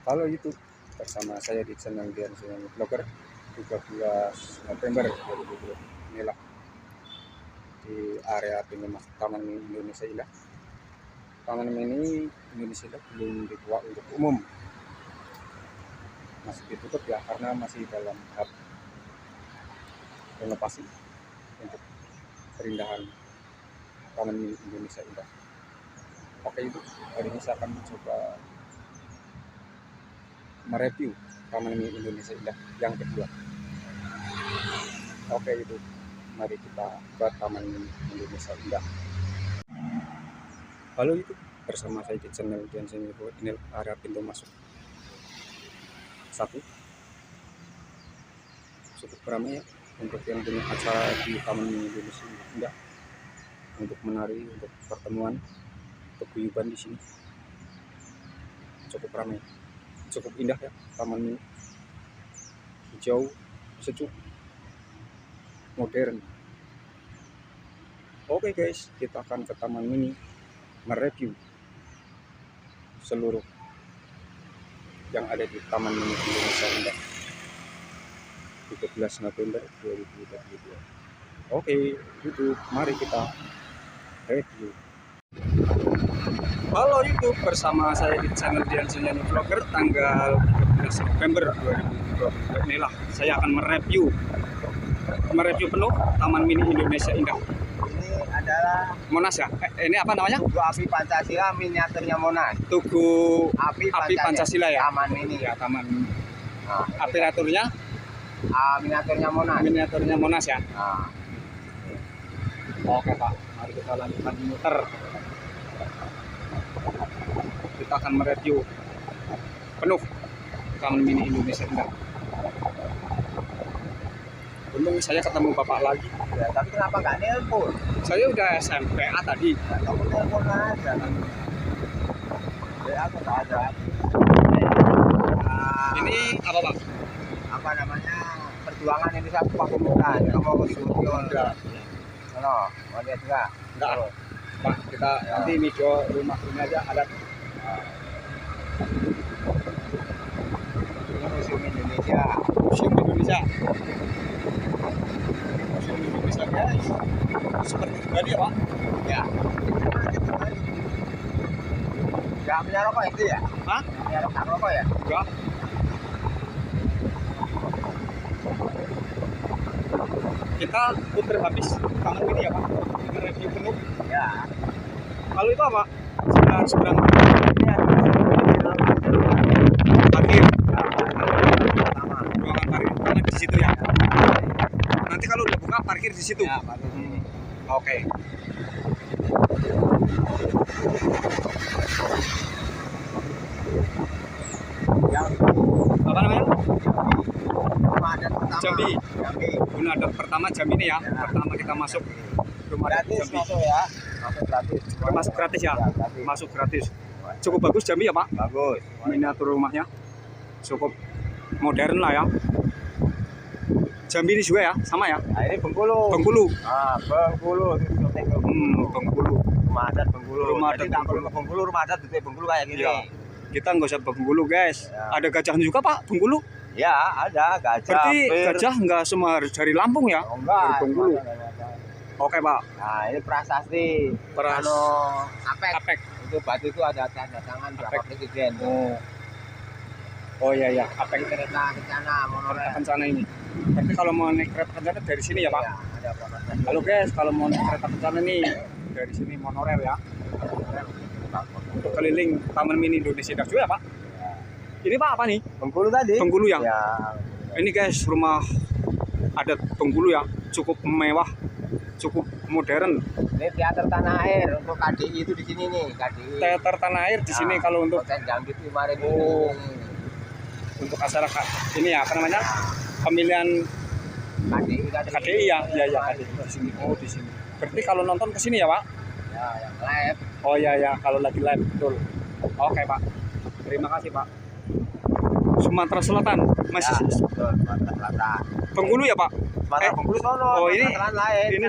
Halo YouTube, bersama saya di channel Dian Sunyanyi Vlogger 13 November 2020. Inilah di area pinggir Taman Mini Indonesia Indah. Taman Mini Indonesia Indah belum dibuka untuk umum, masih ditutup ya karena masih dalam tahap renovasi untuk perindahan Taman Mini Indonesia Indah. Oke, itu hari ini saya akan mencoba mereview Taman Mini Indonesia Indah yang kedua. Oke, itu mari kita ke Taman Mini Indonesia Indah. Halo YouTube, bersama saya di channel Dian Sunyanyi Vlogger. Ini area pintu masuk satu, cukup ramai ya untuk yang punya acara di Taman Mini Indonesia Indah, untuk menari, untuk pertemuan, paguyuban di sini. Cukup ramai, cukup indah ya taman ini, hijau, sejuk, modern. Oke guys, kita akan ke taman mini mereview seluruh yang ada di Taman Mini Indonesia Indah 13 November 2022. Oke, YouTube, mari kita review. Halo YouTube, bersama saya di channel Dian Sunyanyi Vlogger tanggal 13 November 2022. Inilah saya akan mereview penuh Taman Mini Indonesia Indah. Ini adalah Monas ya? Ini apa namanya? Tugu Api Pancasila, miniaturnya Monas. Tugu Api Pancasila ya? Taman Mini. Ya, Taman. Nah, Miniaturnya? Miniaturnya Monas. Miniaturnya Monas ya? Nah, Oke Pak, mari kita lanjutkan muter. Kita akan mereview penuh Taman Mini Indonesia Indah. Untung saya ketemu Bapak lagi. ya, tapi kenapa nggak nelpon? Saya udah SMPA tadi. Kamu nelpon aja. Ya, aku nggak ada. Ini apa Pak? Apa namanya? Perjuangan Indonesia Pemuda. Kamu ke studio enggak? Halo, mau lihat enggak? Enggak. Pak, kita nanti video rumah ini aja ada. Ini Museum Indonesia. Museum Indonesia. Museum Indonesia guys. Seperti tadi ya Pak? Ya. Nggak punya rokok itu ya? Hah? Punya rokok ya? Enggak. Kita putar habis taman ini ya Pak. Kita review penuh. Ya. Kalau itu apa? Seberang Ini ada parkir. pertama. Ruangan parkir karena di situ ya. Nanti kalau udah buka parkir di situ. Ya, parkir sini. Oke. Yang Apa namanya? rumah adat pertama. Jambi. Jambi. Guna adat pertama Jambi ini ya. Pertama kita masuk rumah adat Gratis Jambi. masuk ya. Masuk gratis. Masuk gratis ya. Ya, gratis. Masuk gratis. Cukup bagus Jambi ya Pak. Bagus. Miniatur rumahnya cukup modern lah ya. Jambi ini juga ya, sama ya. Nah, ini Bengkulu. Bengkulu. Ah, Bengkulu. Bengkulu. Rumah adat Bengkulu. Rumah Jadi adat tak perlu ke Bengkulu, rumah adat di Bengkulu kayak gini. Iya. Kita nggak usah Bengkulu guys. Ya. Ada gajahnya juga Pak, Bengkulu. Ya, ada gajah. Berarti bir. gajah nggak semua harus dari Lampung ya? Oh, enggak. Dari Bengkulu. Ada. Oke Pak. Nah, ini prasasti. Anu, Apek. Apek. Itu batu itu ada tanda tangan Bapak Apek. Presiden. Oh iya ya, Apek Kereta kencana monorail. kencana ini. Berarti kalau mau naik kereta kencana dari sini ya Pak? Ya, ada prasasti. Halo guys, kalau mau naik kereta kencana nih dari sini monorail ya. Untuk keliling Taman Mini Indonesia Indah juga ya Pak. Ini Pak apa nih? Bengkulu tadi. Bengkulu ya. Ya. Ini guys rumah adat Bengkulu ya, cukup mewah, cukup modern. Ini teater tanah air untuk KDI itu di sini nih, KDI. Teater tanah air di sini kalau untuk Hotel Jambi itu kemarin Oh. ini. untuk acara ini ya apa namanya pemilihan KDI ya, ya KDI di sini. Oh di sini. Berarti kalau nonton ke sini ya Pak? Ya, yang live. Oh ya kalau lagi live betul. Oke Pak. Terima kasih Pak. Sumatera Selatan masih Ya, betul, Sumatera Selatan. Bengkulu ya Pak? Sumatera Bengkulu sono. Oh ini Sumatera lain. ini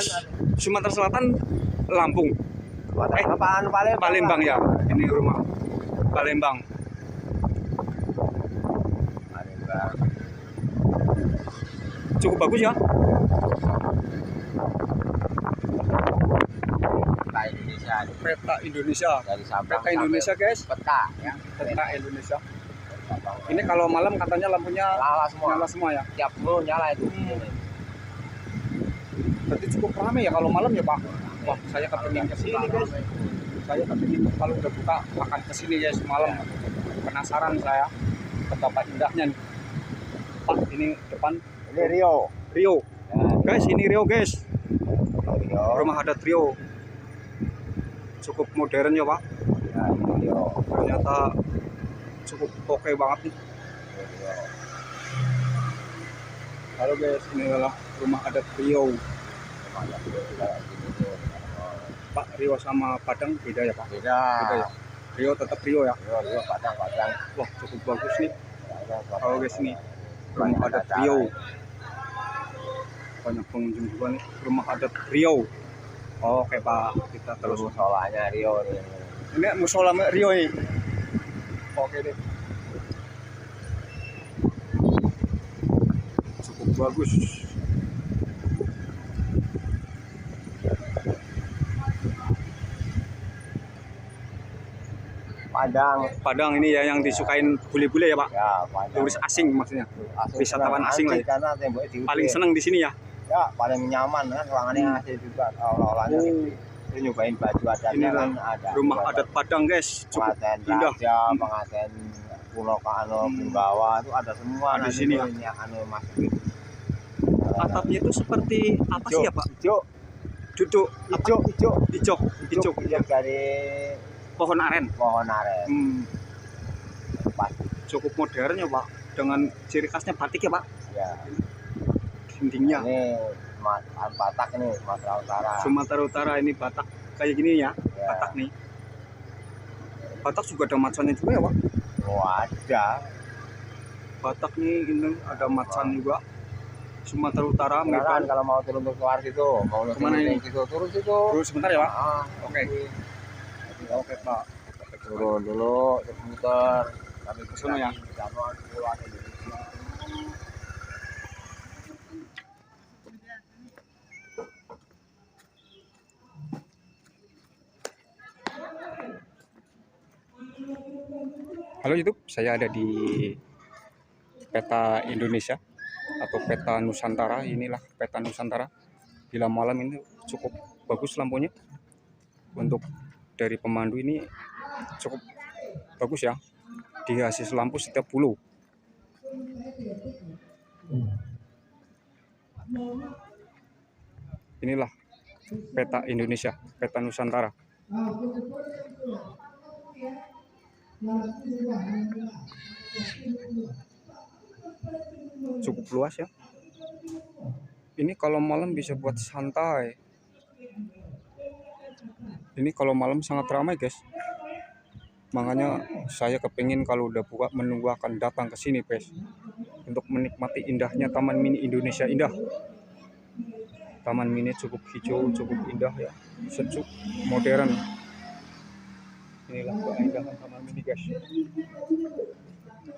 Sumatera Selatan Lampung. Sumatera Palembang. Palembang ya. Ini rumah Palembang. Cukup bagus ya. Peta Indonesia. Peta Indonesia. Dari Sabang Peta Indonesia guys. peta ya. Peta Indonesia. Ini kalau malam katanya lampunya Nyala semua. nyala semua ya. Tiap mulu nyala itu. Berarti cukup ramai ya kalau malam ya Pak. Wah, saya kepingin ke sini guys. Saya kepingin kalau udah buka akan ke sini guys malam. Penasaran saya betapa indahnya nih. Pak, ini depan Ini Rio. Rio. Ya, Guys, ini Rio guys. Rio. Rumah adat Rio. Cukup modern ya Pak. Ya, ini Rio. Ternyata cukup oke banget nih. Rio. Halo guys, ini adalah rumah adat Rio. Pak, Rio sama Padang beda ya Pak? Beda. Beda ya. Rio tetap Rio ya. Rio Padang. Wah, cukup bagus nih. Halo guys, ini rumah adat Rio. Banyak pengunjung juga nih. Rumah adat Rio. Oke Pak, kita terus. Musolanya Rio nih. Ini musola Rio ini. Oke deh. Cukup bagus. Padang ini ya yang disukain bule-bule ya Pak. Ya, Padang. Turis asing maksudnya. Wisatawan asing lah ya. Karena temboknya diukir. Paling seneng di sini ya. Ya, paling nyaman kan ruangannya asli juga. Olah-olahnya itu nyobain baju adatnya Inilah kan ada. rumah adat Padang guys. Cukup pengantin indah. raja, pengantin pulau Punggawa itu ada semua Ada di sini ya. masukin. Atapnya itu seperti apa sih ya Pak? Hijau, Duduk hijau, hijau dari pohon aren. pohon aren. Pas, Cukup modern ya Pak. Dengan ciri khasnya batik ya Pak. ya. Dindingnya. Ini Batak ini Sumatera Utara. Sumatera Utara ini Batak kayak gini ya. Ya. Batak nih. Batak juga ada macannya juga ya Pak. Oh, ada. Batak nih ini ada macan juga. Sumatera Utara Sekarang mirip. kalau mau turun ke keluar situ, mau Kemana ini? situ, turun situ. Terus sebentar ya Pak. Ah, Oke. Oke Pak. turun dulu, terus muter. Tapi Ke sono ya. Januan pulang Indonesia. Halo YouTube, saya ada di peta Indonesia atau peta Nusantara. Inilah peta Nusantara. Bila malam ini cukup bagus lampunya. Untuk dari pemandu ini cukup bagus ya. Dihasil lampu setiap pulau. Inilah peta Indonesia, peta Nusantara. Cukup luas ya. Ini kalau malam bisa buat santai. Ini kalau malam sangat ramai guys. Makanya saya kepingin kalau udah buka menu akan datang ke sini guys. Untuk menikmati indahnya Taman Mini Indonesia Indah. Taman Mini cukup hijau, cukup indah ya. Sejuk, modern. Inilah keindahan Taman Mini guys.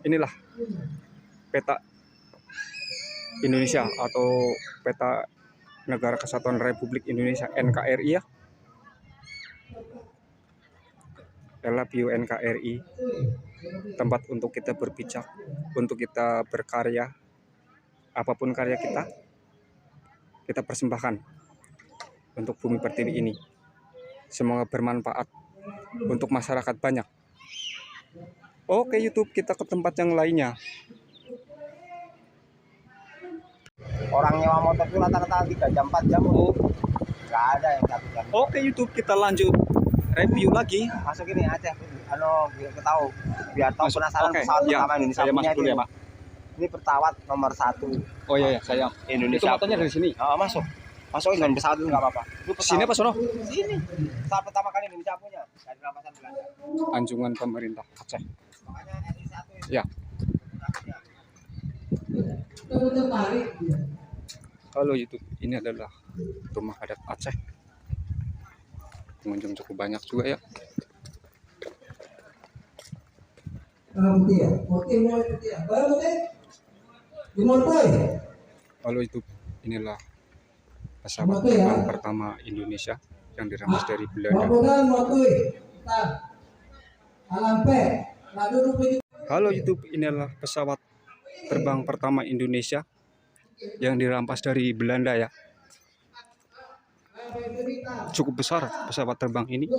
Inilah peta Indonesia atau peta Negara Kesatuan Republik Indonesia NKRI ya. I love you NKRI. Tempat untuk kita berpijak, untuk kita berkarya. Apapun karya kita persembahkan untuk Bumi Pertiwi ini. Semoga bermanfaat untuk masyarakat banyak. Oke YouTube, kita ke tempat yang lainnya. Orang nyewa motor itu rata-rata 3 jam 4 jam. Nggak ada yang 1 jam. Oke YouTube, kita lanjut review lagi. Masuk ini aja, biar tahu, biar tahu Masuk. penasaran Oke, pesawat ya, pertama Indonesia saya punya masuk dulu ya ini. Pak. Ini pesawat nomor 1 Oh iya, saya. Indonesia. Itu motornya dari sini. Oh, masukin dengan pesawat itu nggak apa-apa. Itu pesawat Sini apa sono? sini. Pesawat pertama kali Indonesia punya dari rampasan Belanda. Anjungan pemerintah Aceh. Makanya RI1 itu. Ya. Halo YouTube, ini adalah rumah adat Aceh. Pengunjung cukup banyak juga ya. Halo YouTube, inilah pesawat terbang pertama Indonesia yang dirampas dari Belanda. Halo YouTube, inilah pesawat terbang pertama Indonesia yang dirampas dari Belanda ya. Cukup besar pesawat terbang ini.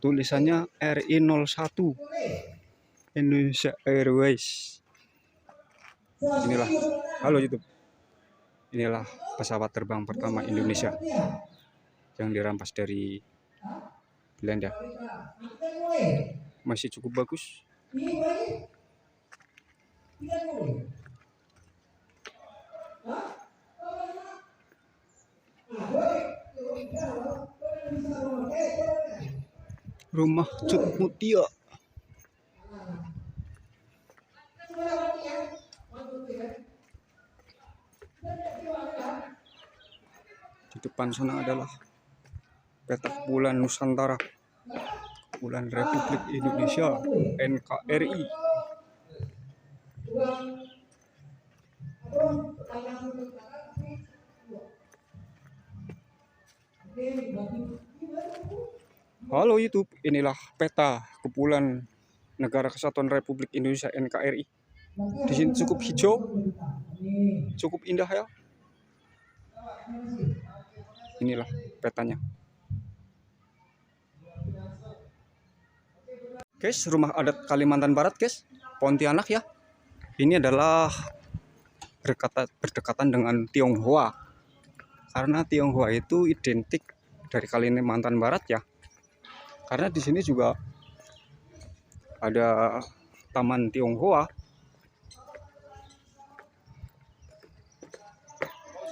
Tulisannya RI01 Indonesia Airways. Inilah, halo YouTube. Inilah pesawat terbang pertama Indonesia yang dirampas dari Belanda. Masih cukup bagus. Rumah Cut Mutia. Di depan sana adalah peta bulan Nusantara, bulan Republik Indonesia NKRI. Halo YouTube, inilah peta Kepulauan Negara Kesatuan Republik Indonesia NKRI. Di sini cukup hijau, cukup indah ya. Inilah petanya. Guys, rumah adat Kalimantan Barat, guys, Pontianak ya. Ini adalah berdekatan dengan Tionghoa. Karena Tionghoa itu identik dari Kalimantan Barat ya. Karena di sini juga ada Taman Tionghoa.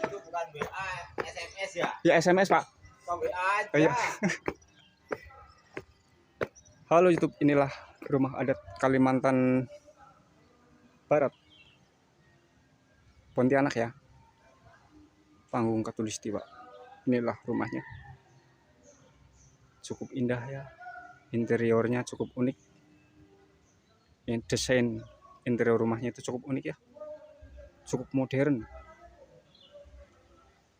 Itu bukan WA, SMS ya? Ya SMS Pak. WA aja. Iya. Halo YouTube, inilah rumah adat Kalimantan Barat, Pontianak ya. Panggung Katulistiwa. Inilah rumahnya. Cukup indah ya. Interiornya cukup unik. Desain interior rumahnya itu cukup unik ya. Cukup modern.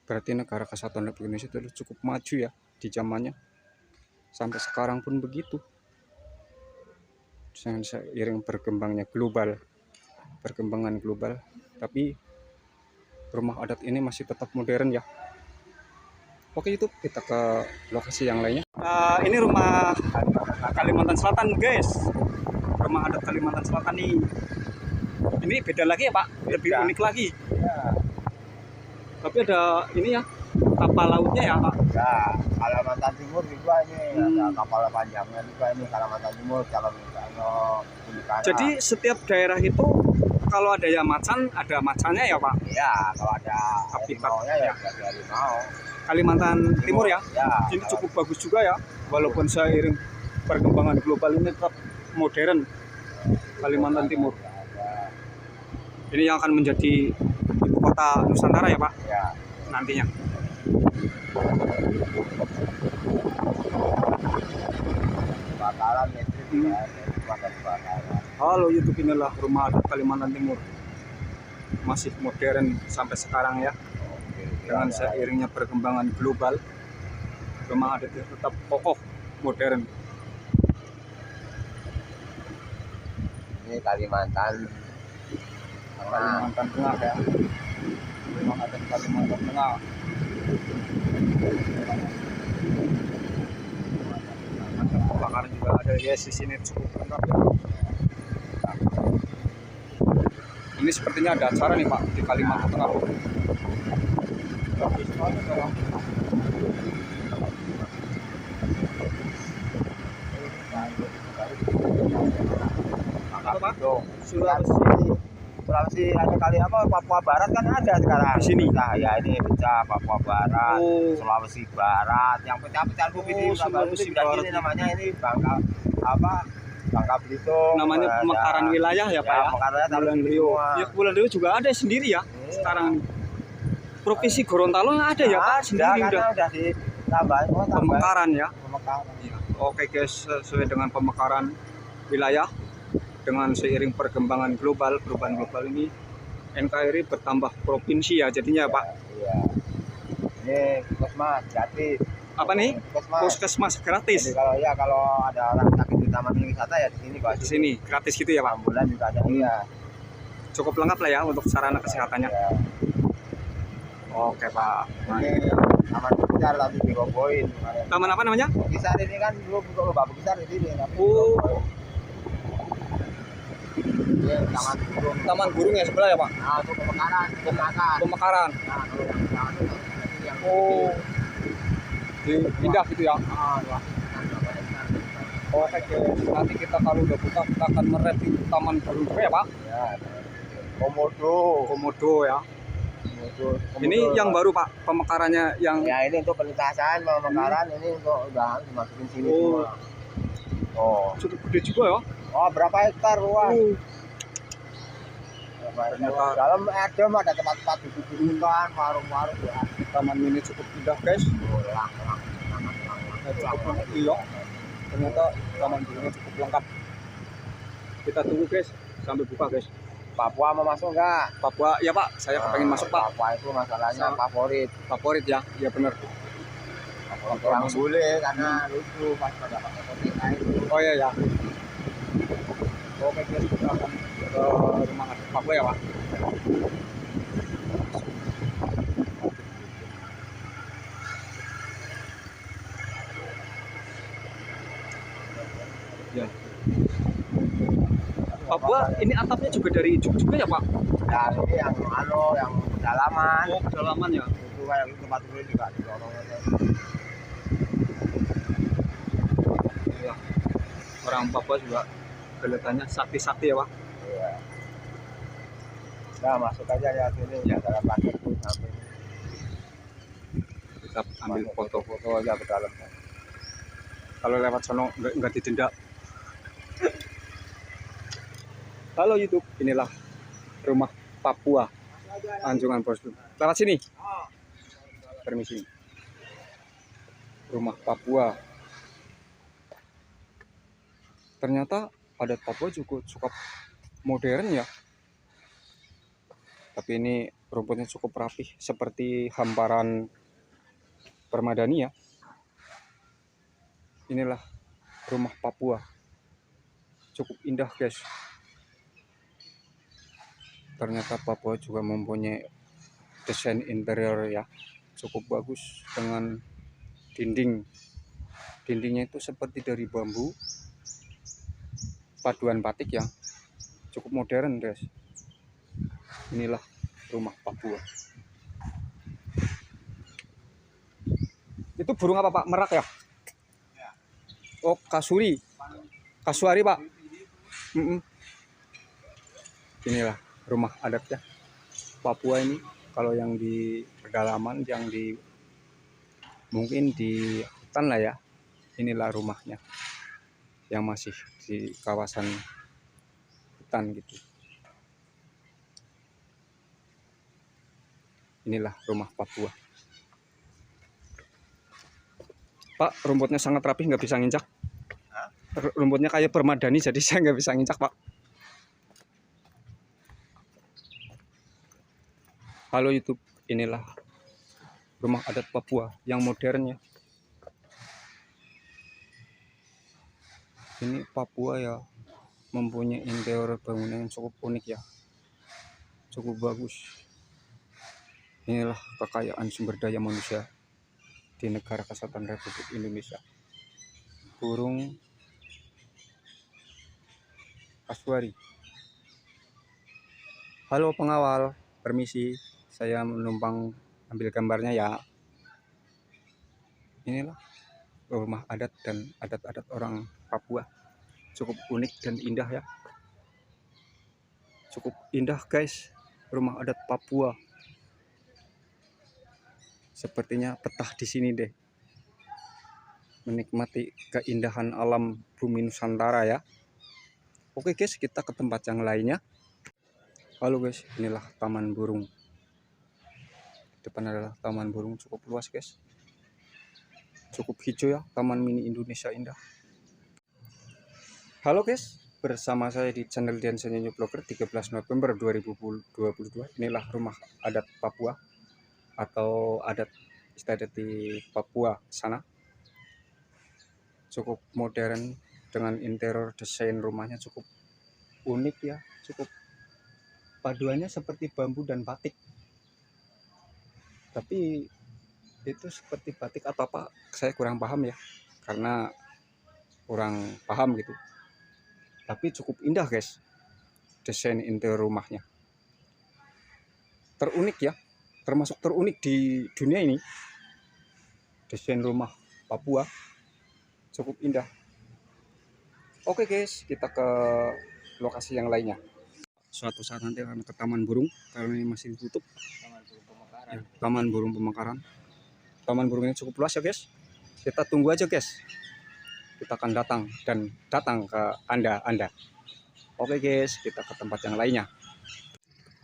Berarti negara kesatuan Republik Indonesia itu cukup maju ya di zamannya. Sampai sekarang pun begitu. Dengan seiring berkembangnya perkembangan global, tapi rumah adat ini masih tetap modern ya. Oke YouTube, kita ke lokasi yang lainnya. Ini rumah Kalimantan Selatan guys, rumah adat Kalimantan Selatan nih. Ini beda lagi ya Pak, lebih unik lagi Ya. Tapi ada ini ya, kapal lautnya ya Pak. Ya, Kalimantan Timur juga ini ada kapal panjangnya juga ini Kalimantan Timur kalau misalnya Jadi setiap daerah itu kalau ada yang macan, ada macannya ya Pak. ya kalau ada Habitat harimaunya ya ada harimau. Kalimantan Timur ya. Ya, Ini cukup bagus juga ya, walaupun seiring perkembangan global ini tetap modern. Kalimantan Timur ini yang akan menjadi ibu kota Nusantara ya Pak ya. nantinya. Bakalan itu ya, bakalan. Halo YouTube, inilah rumah adat Kalimantan Timur, masih modern sampai sekarang ya. Dengan seiringnya perkembangan global, rumah adat itu tetap kokoh, modern. Ini Kalimantan Tengah ya, rumah adat Kalimantan Tengah. Kebakaran juga ada ya, di sini cukup lengkap ya. Ini sepertinya ada acara nih Pak di Kalimantan Tengah. Apa Pak? Sulawesi ada kali apa Papua Barat kan ada sekarang Di sini? Nah, ya ini pecah Papua Barat, Oh. Sulawesi Barat, yang pecah-pecah Oh, Sulawesi Barat. ini namanya ini Bangka Belitung. Namanya ada- pemekaran wilayah ya Pak ya. Pemekarannya taruh Kepulauan di Riau. semua. Ya Kepulauan Riau juga ada sendiri ya. Iya. Sekarang Provinsi Gorontalo ada ya Pak sendiri karena udah. udah ditambahin Pemekaran ya. pemekaran. Oke guys, sesuai dengan pemekaran wilayah dengan seiring perkembangan global, perubahan global ini, NKRI bertambah provinsi ya jadinya Pak. Iya. Ini puskesmas gratis. Apa nih? Puskesmas. Puskesmas gratis. Jadi kalau ada orang sakit di taman wisata ya di sini Pak. Di sini gratis gitu ya Pak. Ambulan juga ada. Iya. Cukup lengkap lah ya untuk sarana kesehatannya. Iya. Oke Pak. Ini taman Bukisar tadi dirobohin. Taman apa namanya? Bukisar ini kan dulu buka lubang Bukisar di sini. Oh. Ini taman burung. Taman burung ya sebelah ya Pak? Nah, itu pemekaran. Pemekaran. Nah, kalau yang Oh. Indah gitu ya. wah. Oke, nanti kita kalau udah buka kita akan mereview taman burung juga ya Pak. Ya. Komodo. Komodo ya. Komodo. Ini yang baru Pak, pemekarannya yang Ya ini untuk pelintasan pemekaran ini untuk udah dimasukin sini Oh. semua. Oh. cukup gede juga ya. Oh, berapa hektar luas? Ternyata Dalam ada tempat-tempat duduk-dudukan, warung-warung ya. taman ini cukup indah guys. Iya. Ternyata taman burungnya cukup lengkap. Kita tunggu guys sampai buka guys. Papua mau masuk nggak? Papua ya Pak, saya kepengen masuk Pak. Papua itu masalahnya favorit. Favorit ya, ya benar. Orang bule karena lucu pas pada pakai topi kain. Oh iya ya. Oke guys, kita akan ke rumah Papua ya Pak. Ya. Papua ini atapnya juga dari ijuk juga ya Pak? Ya ini yang yang pedalaman. Oh pedalaman ya. Itu kayak tempat dulu juga didorong aja. Ya. Orang Papua juga kelihatannya sakti-sakti ya Pak. Iya. Nah masuk aja ya sini ya dalam paket tuh sampai Kita ambil foto-foto aja ke dalam. kalau lewat sono nggak didenda. Halo YouTube, inilah rumah Papua Anjungan Bosdu. Lewat sini. Permisi. Rumah Papua. Ternyata adat Papua juga cukup modern ya. Tapi ini rumputnya cukup rapih seperti hamparan permadani ya. Inilah rumah Papua. Cukup indah guys. Ternyata Papua juga mempunyai desain interior ya cukup bagus dengan dindingnya itu seperti dari bambu paduan batik ya, cukup modern guys. Inilah rumah Papua. Itu burung apa Pak? Merak ya? Oh kasuari Pak. Inilah rumah adatnya Papua ini. Kalau yang di pedalaman, yang di mungkin di hutan lah ya, inilah rumahnya yang masih di kawasan hutan gitu. Inilah rumah Papua. Pak, rumputnya sangat rapi, nggak bisa nginjak. Rumputnya kayak permadani, jadi saya nggak bisa nginjak Pak. Halo YouTube, inilah rumah adat Papua yang modern ya. Ini Papua ya mempunyai interior bangunan yang cukup unik ya, cukup bagus. Inilah kekayaan sumber daya manusia di Negara Kesatuan Republik Indonesia. Burung kasuari. Halo pengawal, permisi. Saya menumpang ambil gambarnya ya. Inilah rumah adat dan adat-adat orang Papua. Cukup unik dan indah ya. Cukup indah guys, rumah adat Papua. Sepertinya betah di sini deh. Menikmati keindahan alam bumi Nusantara ya. Oke guys, kita ke tempat yang lainnya. Halo guys, inilah taman burung. Depan adalah taman burung, cukup luas guys, cukup hijau ya, taman mini Indonesia indah. Halo guys, Bersama saya di channel Dian Senyanyi Vlogger 13 November 2022. Inilah rumah adat Papua atau adat istiadat di Papua sana. Cukup modern dengan interior desain rumahnya cukup unik ya, cukup paduannya seperti bambu dan batik. Tapi itu seperti batik atau apa saya kurang paham ya, karena kurang paham gitu. Tapi cukup indah guys, desain interior rumahnya terunik ya, termasuk terunik di dunia ini. Desain rumah Papua cukup indah. Oke guys, kita ke lokasi yang lainnya. Suatu saat nanti akan ke Taman Burung, karena ini masih ditutup. Taman Burung Pemekaran. Taman Burungnya cukup luas ya guys. Kita tunggu aja guys, kita akan datang ke anda. Oke guys, kita ke tempat yang lainnya.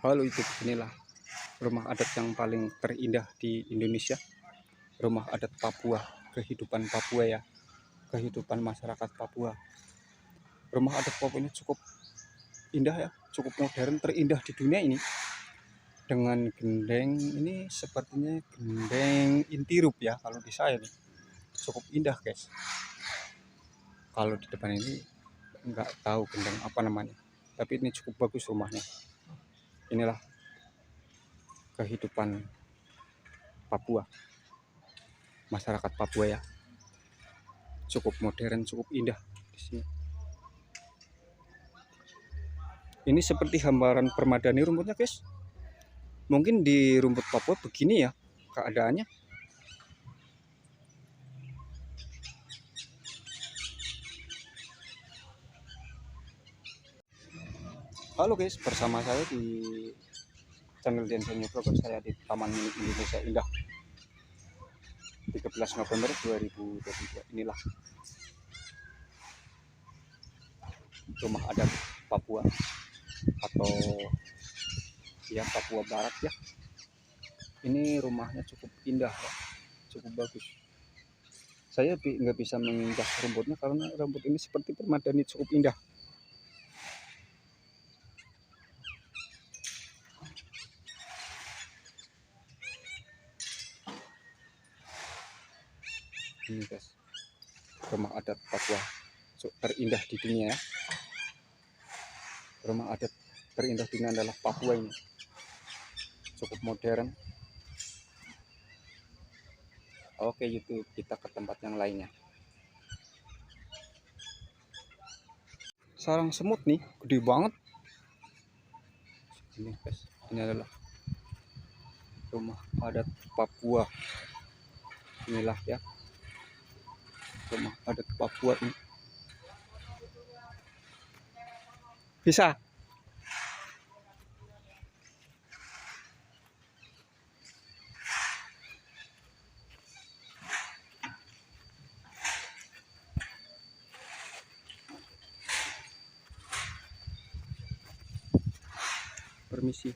Halo YouTube, inilah rumah adat yang paling terindah di Indonesia. Rumah adat Papua, kehidupan Papua ya, kehidupan masyarakat Papua. Rumah adat Papua ini cukup indah ya, cukup modern, terindah di dunia ini. Dengan gendeng ini sepertinya gendeng intirup ya, kalau di saya nih cukup indah guys. Kalau di depan ini nggak tahu gendeng apa namanya, tapi ini cukup bagus rumahnya. Inilah kehidupan Papua, masyarakat Papua ya, cukup modern, cukup indah di sini. Ini seperti hamparan permadani rumputnya guys. Mungkin di rumput Papua begini ya keadaannya. Halo guys, bersama saya di channel Dian Senyanyi Vlogger. Saya di Taman Mini Indonesia Indah 13 November 2022. Inilah rumah adat Papua atau ya Papua Barat ya. Ini rumahnya cukup indah ya, cukup bagus. Saya nggak bisa menginjak rumputnya karena rumput ini seperti permadani, cukup indah. Ini guys, rumah adat Papua terindah di dunia ya. Rumah adat terindah di dunia adalah Papua ini. Cukup modern. Oke YouTube, kita ke tempat yang lainnya. Sarang semut nih, gede banget. Ini guys, ini adalah rumah adat Papua. Inilah ya, rumah adat Papua ini. Bisa. Permisi.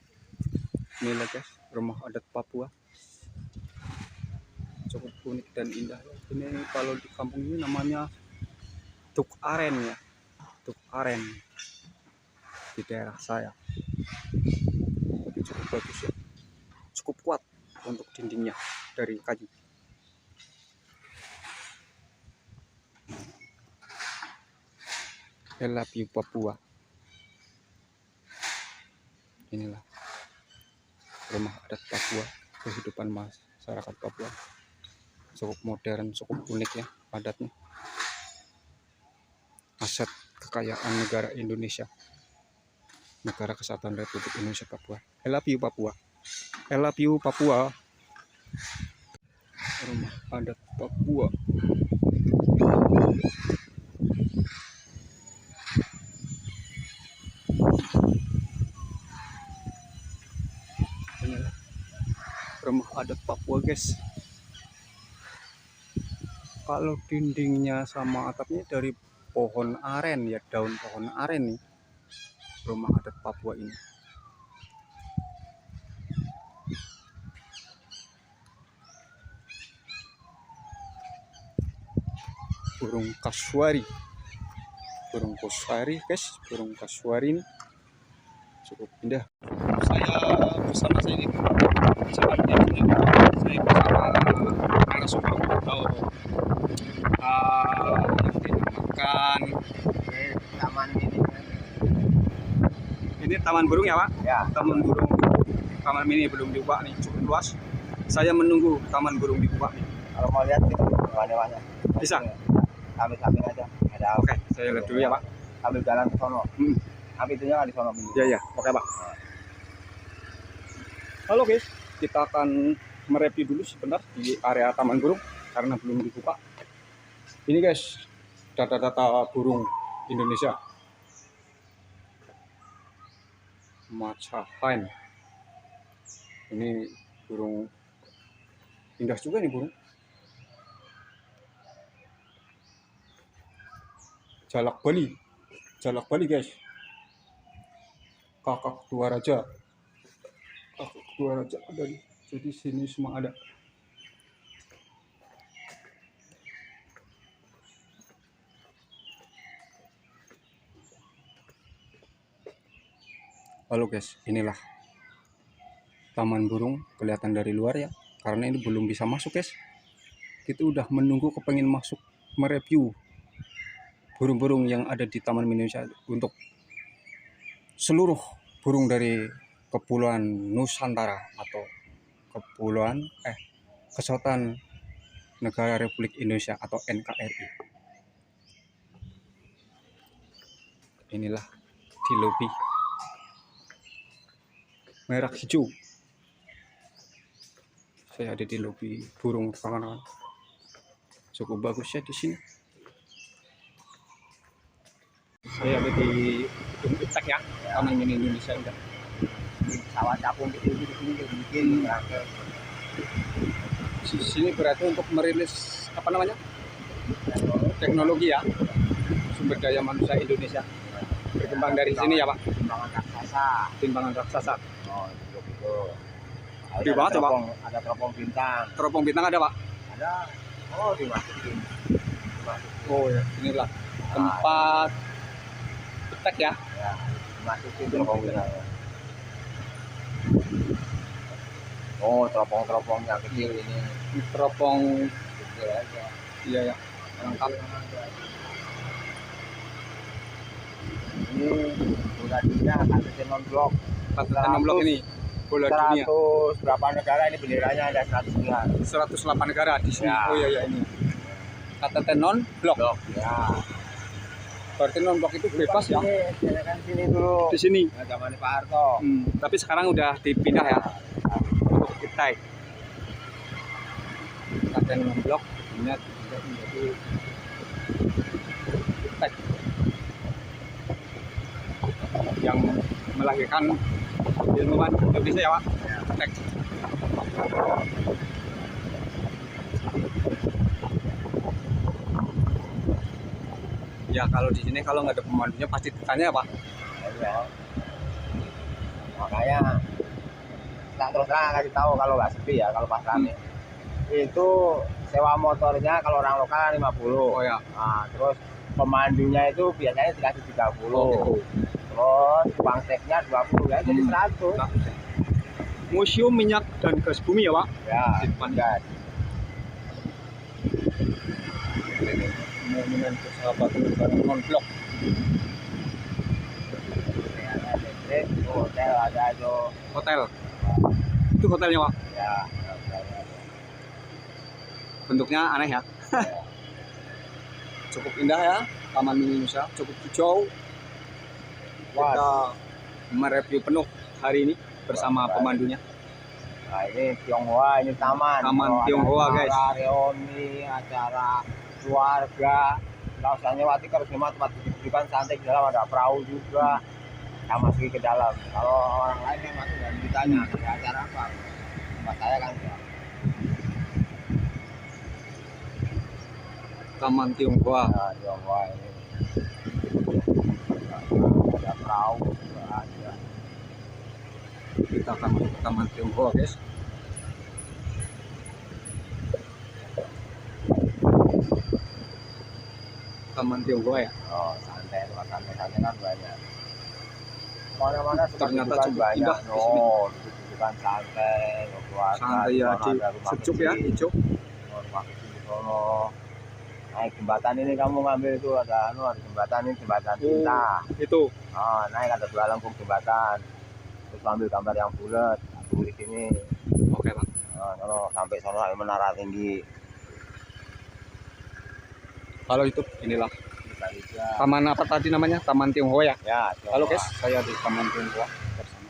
Inilah guys, rumah adat Papua. Cukup unik dan indah. Ini kalau di kampung ini namanya Tuk Aren ya. Tuk Aren di daerah saya. Tapi cukup bagus ya. Cukup kuat untuk dindingnya dari kayu. I love you Papua. Inilah rumah adat Papua, kehidupan masyarakat Papua. Cukup modern, cukup unik ya adatnya. Aset kekayaan negara Indonesia, Negara Kesatuan Republik Indonesia Papua. I love you Papua. I love you Papua. Rumah adat Papua. Inilah rumah adat Papua guys. Kalau dindingnya sama atapnya dari pohon aren ya, daun pohon aren nih, rumah adat Papua ini. Burung kasuari burung koswari guys, burung koswari ini cukup indah. Saya bersama saya ini sahabatnya, saya bersama narasumber atau yang dinamakan taman ini. ini taman burung ya Pak? Ya. Taman burung, taman mini belum dibuka nih, cukup luas. Saya menunggu taman burung dibuka nih. Kalau mau lihat itu hewan-hewannya. Bisa? Samping-samping aja. Ada. Oke, saya lihat dulu ya Pak. Sambil jalan ke sono. Tapi itunya nggak di sono. Ya, oke Pak. Halo guys, kita akan mereview dulu sebentar di area taman burung karena belum dibuka. Ini guys, data-data burung Indonesia. Macahain. Ini burung indah juga nih burung. Jalak Bali guys. Kakak dua raja ada di jadi sini semua ada. Halo guys, inilah taman burung kelihatan dari luar ya, karena ini belum bisa masuk guys. Kita udah menunggu kepengen masuk mereview burung-burung yang ada di Taman Indonesia untuk seluruh burung dari Kepulauan Nusantara atau Kesatuan Negara Republik Indonesia atau NKRI. Inilah di lobi merah hijau. Saya ada di lobi burung kawan-kawan. Cukup bagus ya di sini. Saya ada di gedung Iptek ya, Taman Mini Indonesia udah. Sawah capung gitu di sini bikin Di sini berarti untuk merilis apa namanya? Teknologi ya, sumber daya manusia Indonesia berkembang dari sini ya Pak. Timbangan raksasa. Oh, itu. Gede banget ya Pak. Ada teropong bintang. Teropong bintang ada Pak. Ada. Oh, dimasukin. Oh ya, inilah tempat Iptek ya. Ya, dimasukin teropong bintang. Oh, teropong-teropongnya kecil ini. Ini teropong, Kecil aja. iya ya, lengkap. Ini bola dunia KTT non-blok. Tanam blok ini bola dunia. 100 berapa negara ini benderanya ada 109. 108 negara di sini. Ya. Oh iya ini. KTT non blok. Ya. Berarti non blok itu bebas ya. Ini kan sini dulu. Di sini. Nah, zaman Pak Harto. Tapi sekarang udah dipindah ya untuk Iptek. KTT non blok ini sudah menjadi Iptek yang melahirkan ilmuwan Indonesia ya Pak. Iptek. Ya kalau di sini kalau nggak ada pemandunya pasti ditanya Pak. Ya. Makanya tak terus terang kasih tahu kalau nggak sepi ya, kalau pas rame itu sewa motornya kalau orang lokal 50. Oh ya. Nah, terus pemandunya itu biasanya dikasih 30. Oh, gitu. Terus uang ceknya 20 ya, jadi 100. Nah, Museum Minyak dan Gas Bumi ya Pak. Ya, Di depan. gas. Monumen Persahabatan Negara non blok. Ada listrik, hotel ada itu. Hotel. Itu hotelnya Pak. Ya, hotelnya ada. Bentuknya aneh ya. Ya. Cukup indah ya. Taman Mini Indonesia cukup hijau. Kita mereview penuh hari ini bersama pemandunya. Nah, ini Tionghoa, ini taman. Taman Oh, Tionghoa, guys. acara reuni, acara keluarga. Nggak usah nyewa tikar, cuma tempat duduk-dudukan santai di dalam, ada perahu juga. Kita masukin ke dalam. Kalau orang lain yang masuk dan ditanya ada acara apa, tempat saya kan enggak. Taman Tionghoa. Nah, Tionghoa ini ada perahu juga ada. Kita akan masuk ke Taman Tionghoa guys. Taman Tionghoa ya. Oh, santai santai kan banyak. Mana-mana Ternyata bukan cukup banyak. indah di sini. Bukan santai, keluarga, Santai di ya, sana di ada rumah sejuk ya, kecil, hijau. rumah kecil di sono. Naik jembatan ini kamu ngambil itu ada jembatan ini jembatan cinta. Itu. Naik ada 2 lengkung jembatan. Terus ambil gambar yang bulat, tunggu di sini. Oke Pak. Kalau sampai sono sampai menara tinggi. Halo YouTube, inilah Bisa juga. taman apa tadi namanya? Taman Tionghoa ya. Ya, Halo guys, saya di Taman Tionghoa bersama.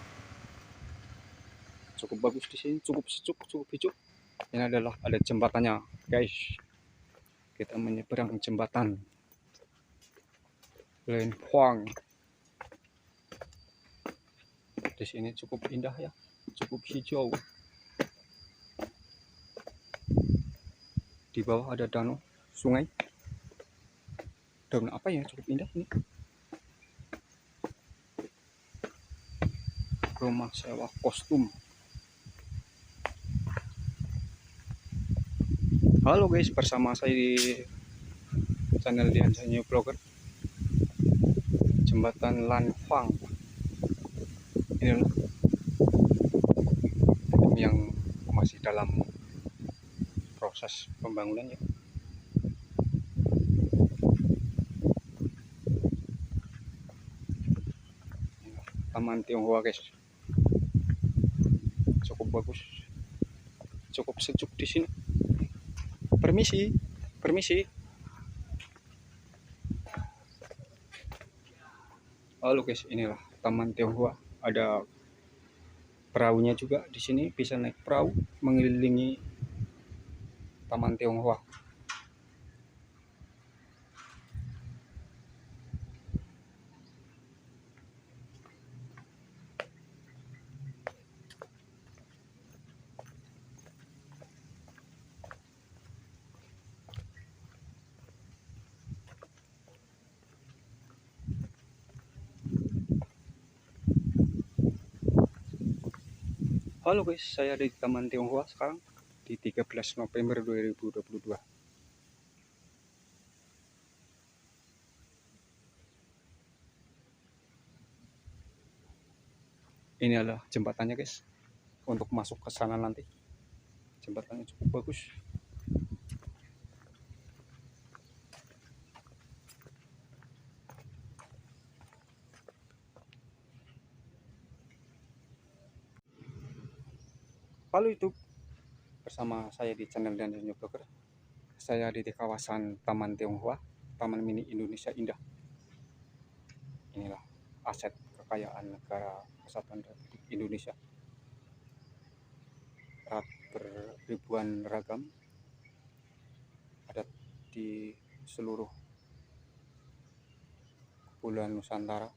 Cukup bagus di sini, cukup sejuk, cukup hijau. Ini adalah ada jembatannya, guys. Kita menyeberang jembatan Len Huang. Di sini cukup indah ya, cukup hijau. Di bawah ada danau, sungai. Danau apa ya, cukup indah ini. Rumah sewa kostum. Halo guys, bersama saya di channel Dian New Vlogger. Jembatan Lan Huang. Ini yang masih dalam proses pembangunan ya. Taman Tionghoa guys, cukup bagus, cukup sejuk di sini. Permisi, permisi. Halo guys, inilah Taman Tionghoa. Ada perahunya juga di sini, bisa naik perahu mengelilingi Taman Tionghoa. Halo guys, saya di Taman Tionghoa sekarang di 13 November 2022. Ini adalah jembatannya guys, untuk masuk ke sana nanti. Jembatannya cukup bagus. Halo YouTube, bersama saya di channel Dan New Vlogger. Saya di kawasan Taman Tionghoa, Taman Mini Indonesia Indah. Inilah aset kekayaan negara Kesatuan Republik Indonesia. Ribuan ragam ada di seluruh kepulauan Nusantara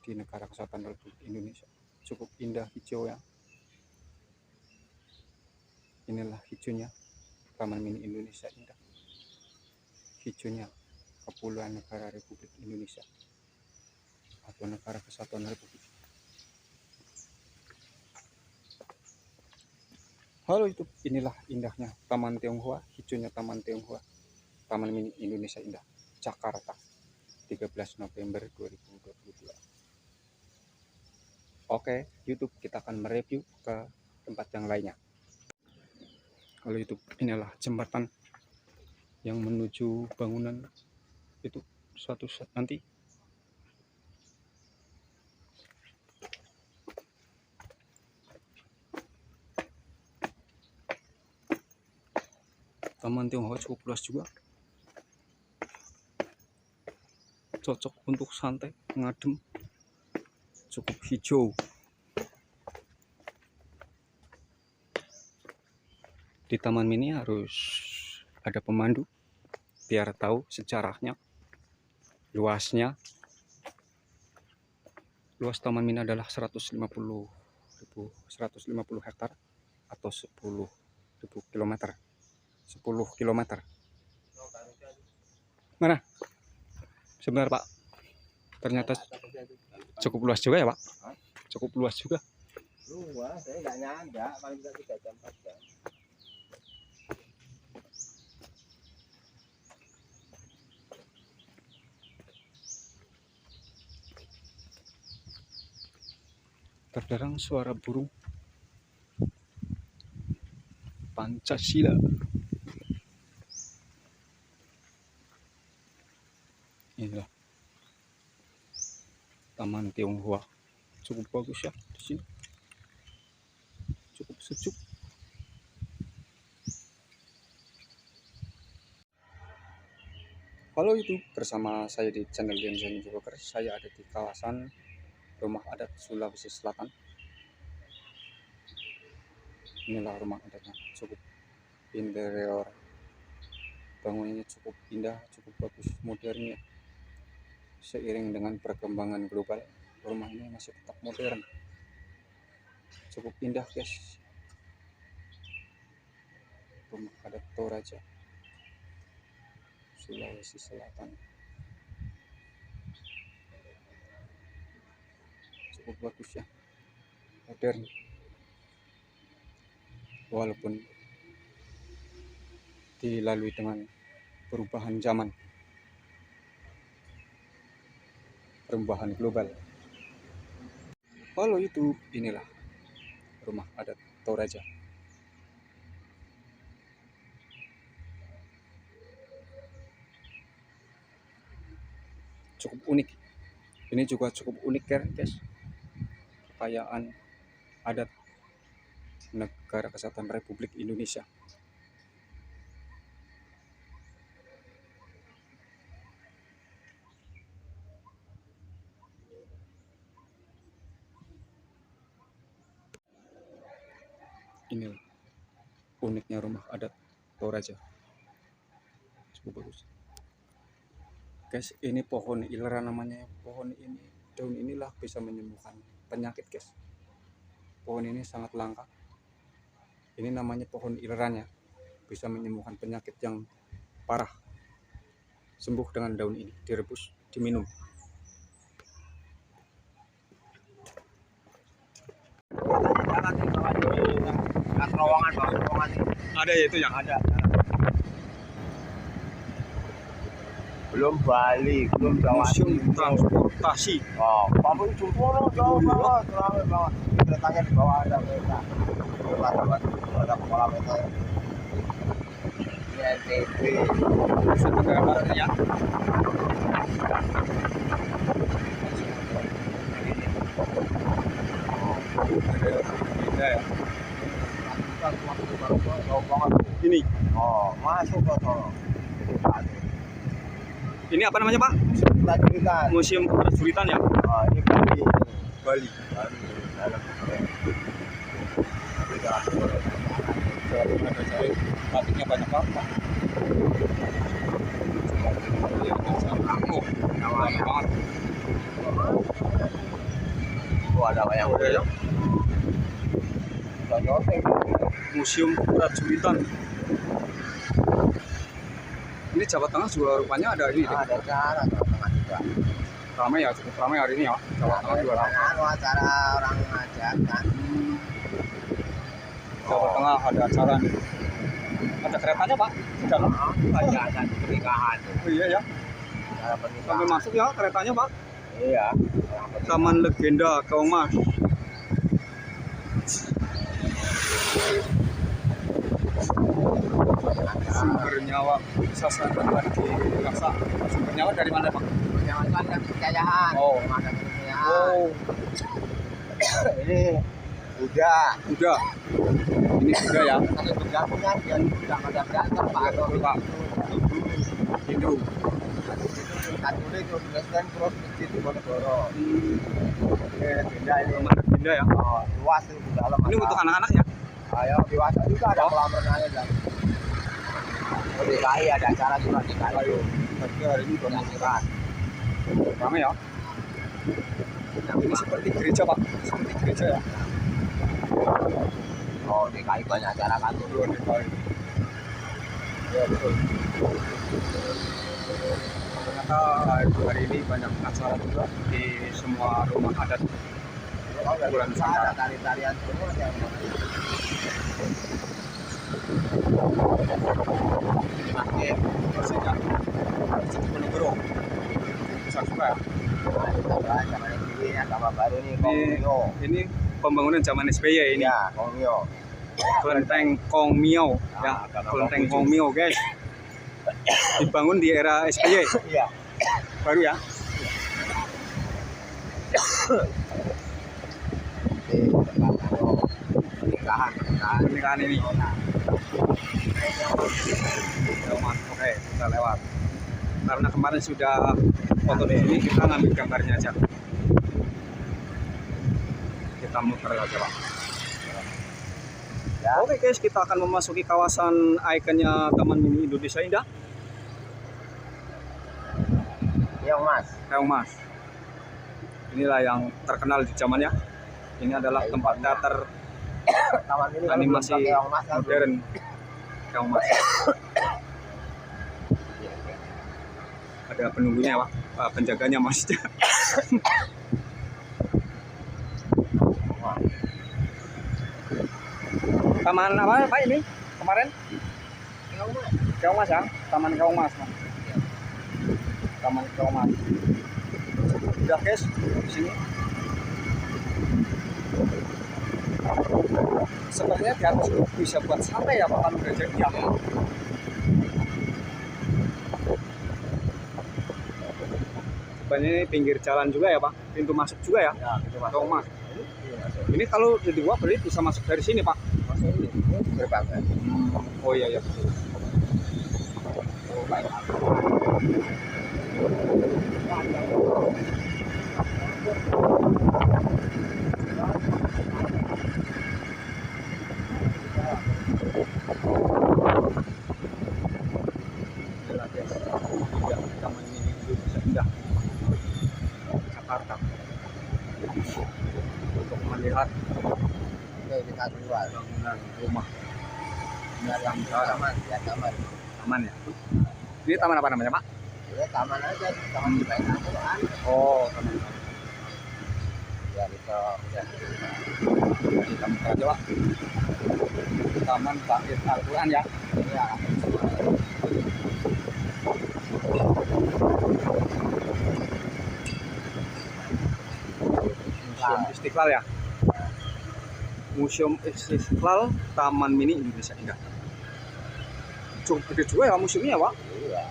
di negara Kesatuan Republik Indonesia. Cukup indah hijau ya. Inilah hijaunya Taman Mini Indonesia Indah. Hijaunya Kepulauan Negara Republik Indonesia atau Negara Kesatuan Republik. Halo YouTube, inilah indahnya Taman Tionghoa, hijaunya Taman Tionghoa, Taman Mini Indonesia Indah, Jakarta, 13 November 2022. Oke, YouTube, kita akan mereview ke tempat yang lainnya. Halo YouTube, inilah jembatan yang menuju bangunan itu suatu saat nanti. Taman Tionghoa cukup luas juga, cocok untuk santai, ngadem, cukup hijau. Di taman mini harus ada pemandu biar tahu sejarahnya, luasnya. Luas taman mini adalah 150 hektar atau 10.000 kilometer. 10 kilometer. Mana? Sebentar Pak. Ternyata cukup luas juga ya Pak. Cukup luas juga. Luas, saya nggak nyanda, paling bisa 3 jam 4 jam. Terdengar suara burung. Pancasila. Inilah Taman Tionghoa. Cukup bagus ya di sini. Cukup sejuk. Halo YouTube, bersama saya di channel Dian Joker. Saya ada di kawasan rumah adat Sulawesi Selatan. Inilah rumah adatnya, cukup interior bangunannya cukup indah, cukup bagus, modern ya. Seiring dengan perkembangan global, rumah ini masih tetap modern, cukup indah guys. Rumah adat Toraja, Sulawesi Selatan, cukup bagus ya, modern. Walaupun dilalui dengan perubahan zaman, perubahan global. Halo YouTube, inilah rumah adat Toraja. Cukup unik. Ini juga cukup unik ya guys. Kekayaan adat Negara Kesatuan Republik Indonesia. Ini uniknya rumah adat Toraja, cukup bagus guys. Ini pohon ilera namanya. Pohon ini, daun inilah bisa menyembuhkan penyakit guys. Pohon ini sangat langka. Ini namanya pohon ileranya, bisa menyembuhkan penyakit yang parah. Sembuh dengan daun ini, direbus, diminum. Ada ya itu yang Ada. Belum Bali, belum Jawa museum Timur. transportasi. Oh, Papua Jumbo jauh banget, ramai banget. Keretanya di bawah ada kereta. Ada kepala kereta. Ini NTB. Sebenarnya baratnya ya. Jauh banget. Ini Masuk ke sono. ini apa namanya Pak? Kita Museum Perjuritan ya. ini Bali. Bali. Dalam. Batiknya banyak banget. Banget. Itu ada kayak Ya. Museum Prajuritan. Ini Jawa Tengah juga rupanya ada ini. ada acara tengah juga. Ramai ya, cukup ramai hari ini ya. Jawa Tengah juga ramai. Acara orang ngajakan. Jawa Tengah ada acara nih. Ada keretanya Pak di dalam. Ada pernikahan. Oh iya ya. Acara pernikahan. Sampai masuk ya keretanya Pak. Iya. Taman Legenda Kaung Mas. Sumber nyawa sasaran lagi rasa. Sumber nyawa dari mana Pak? Jangan ada kepercayaan. Oh. Ada kepercayaan. Oh, Ini udah. udah. Ini sudah ya. Tapi bergabungnya dia udah ada berantem Pak. Betul Pak. Hindu. Katolik Kristen terus masjid di Bonegoro. Beda ini. Legenda ya. Luas itu di dalam. Ini untuk anak-anak ya. Ayo dewasa juga ada kolam renangnya dan. DKI ada acara juga di DKI. Tapi hari ini Yang keras. ramai ya. Ini seperti gereja Pak. Seperti gereja ya. Oh, DKI banyak acara kan tuh. Dua kali. Ya betul. Ternyata hari ini banyak acara juga di semua rumah adat. Kalau dari Bulan bisa ada tari-tarian semua yang masjid. Maksudnya Bonegoro. Besar juga ya. Zaman ini agama baru nih, Kongmyo. Ini pembangunan zaman SBY ini. Iya, Kongmyo. Kelenteng Kongmyo ya, Kelenteng Kongmyo guys. Dibangun di era SBY. Iya. Baru ya. Pernikahan ini. Oke, kita lewat. Karena kemarin sudah foto di sini, kita ngambil gambarnya aja. Kita muter aja, Pak. Ya. Oke guys, kita akan memasuki kawasan ikonnya Taman Mini Indonesia Indah. Keong Mas. Keong Mas. Inilah yang terkenal di zamannya. Ini adalah tempat teater Taman ini animasi Keong Mas kan. modern. Keong Mas. Ada penunggunya ya, Pak. Penjaganya masnya. Taman apa Pak ini kemarin? Keong Mas ya? Taman Keong Mas. Taman Keong Mas. Udah guys, di sini. Sebenarnya di atas bisa buat santai ya Pak kalau udah jadi ya. Sebenarnya ini pinggir jalan juga ya Pak, pintu masuk juga ya. Ya, itu Mas. Keong Mas. Ini kalau di dua berarti bisa masuk dari sini Pak. Masuk ini. Gerbang. Oh iya ya. Oh, baik. Taman Mini Indonesia Indah, Jakarta. Untuk melihat Oke, kita keluar. bangunan rumah Yang taman, ya taman. taman ya. Ini taman apa namanya Pak? Ya taman aja, taman di Baik Al-Quran. Oh, taman. Ya bisa, ya. Kita muka aja Pak. Taman Bait Al-Quran ya. Ya. Museum Istiqlal ya. Museum Istiqlal Taman Mini Indonesia Indah. Cukup gede juga ya museumnya Pak. Iya.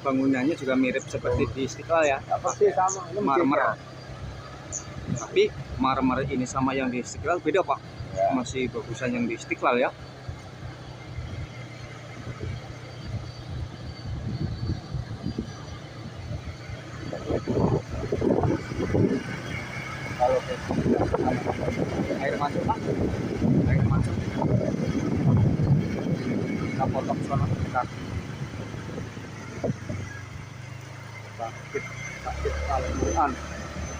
Bangunannya juga mirip seperti di Istiqlal ya. Pasti sama. Ini Marmer. Tapi marmer ini sama yang di Istiqlal beda Pak. Ya. Masih bagusan yang di Istiqlal ya. Kalau air masuk Pak, air masuk. Kita potong sana kita. Bukit Al-Quran.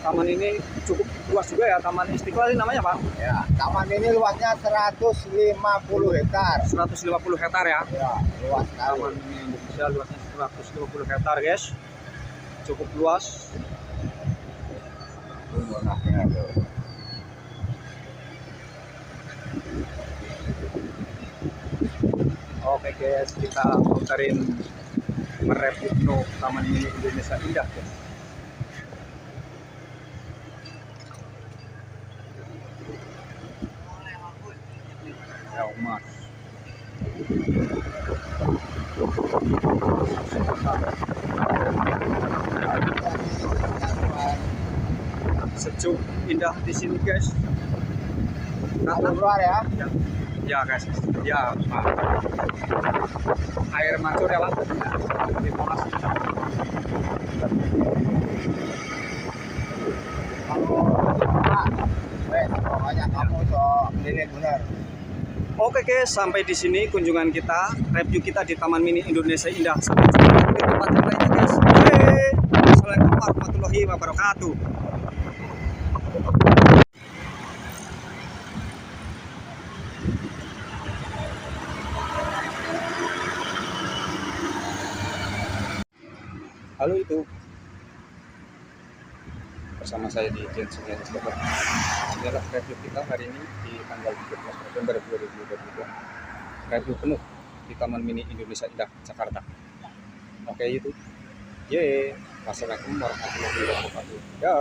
Taman ini cukup luas juga ya, Taman Istiqlal ini namanya Pak. Ya, taman ini luasnya 150 hektar. 150 hektar ya. Ya, luas Taman sekali. Mini Indonesia luasnya 150 hektar guys. Cukup luas. Oke guys, kita puterin mereview Taman Mini Indonesia Indah guys. Keong Mas. Sejuk indah di sini guys. Kalau keluar ya. Ya guys, ya Pak. Air mancur ya Pak. Di Monas. Pokoknya kamu so keliling benar. Oke guys, sampai di sini kunjungan kita, review kita di Taman Mini Indonesia Indah. Sampai jumpa di tempat yang lainnya guys. Assalamualaikum warahmatullahi wabarakatuh. Halo itu bersama saya di Jensen Instagram. Inilah review kita hari ini di tanggal 17 November 2022. Review penuh di Taman Mini Indonesia Indah, Jakarta. Oke itu. Ye, wassalamualaikum warahmatullahi wabarakatuh. Yo.